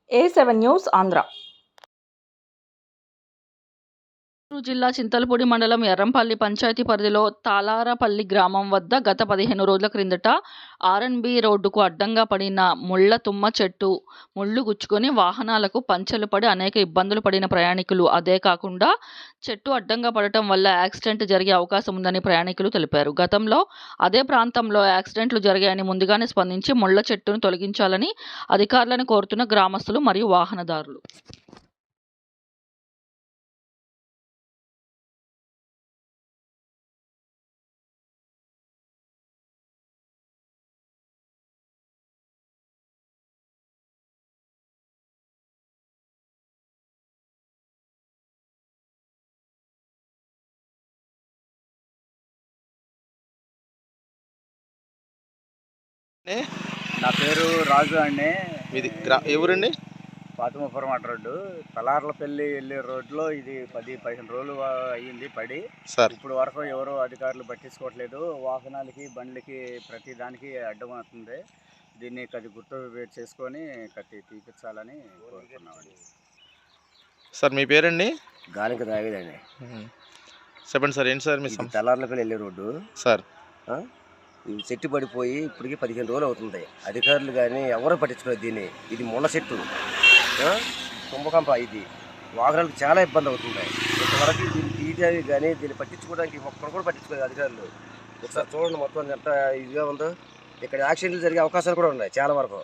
A7 news Andhra. Chittoor జిల్లా చింతలపూడి మండలం ఎర్రంపల్లి పంచాయతీ పరిధిలో తాలారపల్లి గ్రామం వద్ద గత 15 రోజుల క్రిందట ఆర్ఎన్బి రోడ్డుకు అడ్డంగా పడిన ముళ్ల తుమ్మ చెట్టు ముళ్లు గుచ్చుకొని వాహనాలకు పంచలు పడి అనేక ఇబ్బందులు పడిన ప్రయాణికులు. అదే కాకుండా చెట్టు అడ్డంగా పడటం వల్ల యాక్సిడెంట్ జరిగే అవకాశం ఉందని ప్రయాణికులు తెలిపారు. గతంలో అదే ప్రాంతంలో యాక్సిడెంట్లు జరిగాయని ముందుగానే స్పందించి ముళ్ల చెట్టును తొలగించాలని అధికారులను కోరుతున్న గ్రామస్తులు మరియు వాహనదారులు. నా పేరు రాజు అండి. మీది ఎవరండి? పాతమపురం రోడ్డు తలార్లపల్లి వెళ్ళే రోడ్లో ఇది 10-15 రోజులు అయ్యింది పడి. సార్ ఇప్పుడు వరకు ఎవరు అధికారులు పట్టించుకోవట్లేదు. వాహనాలకి బండ్లకి ప్రతి దానికి అడ్డం అవుతుంది. దీన్ని కొద్ది గుర్తు చేసుకొని కట్టి తీపించాలని కోరుకున్నామండి. సార్ మీ పేరండి? గాలిక తాగేదండి. చెప్పండి సార్, ఏంటి సార్ మీ తలార్లపల్లి వెళ్ళే రోడ్డు సార్ చెట్టు పడిపోయి ఇప్పటికి 15 రోజులు అవుతుంది. అధికారులు కానీ ఎవరు పట్టించుకోలేదు దీన్ని. ఇది ముళ్ళ చెట్టు, కుంభకంప. ఇది వాహనాలకు చాలా ఇబ్బంది అవుతుంది. ఇంతవరకు దీన్ని తీయడానికి కానీ దీన్ని పట్టించుకోవడానికి ఒక్కరు కూడా పట్టించుకోలేదు అధికారులు. ఒకసారి చూడండి మొత్తం ఎంత ఇదిగా ఉందో. ఇక్కడ యాక్సిడెంట్లు జరిగే అవకాశాలు కూడా ఉన్నాయి చాలా వరకు.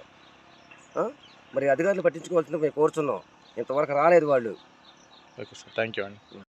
మరి అధికారులు పట్టించుకోవాల్సింది మేము కోరుతున్నాం. ఇంతవరకు రాలేదు వాళ్ళు. ఓకే సార్, థ్యాంక్ యూ అండి.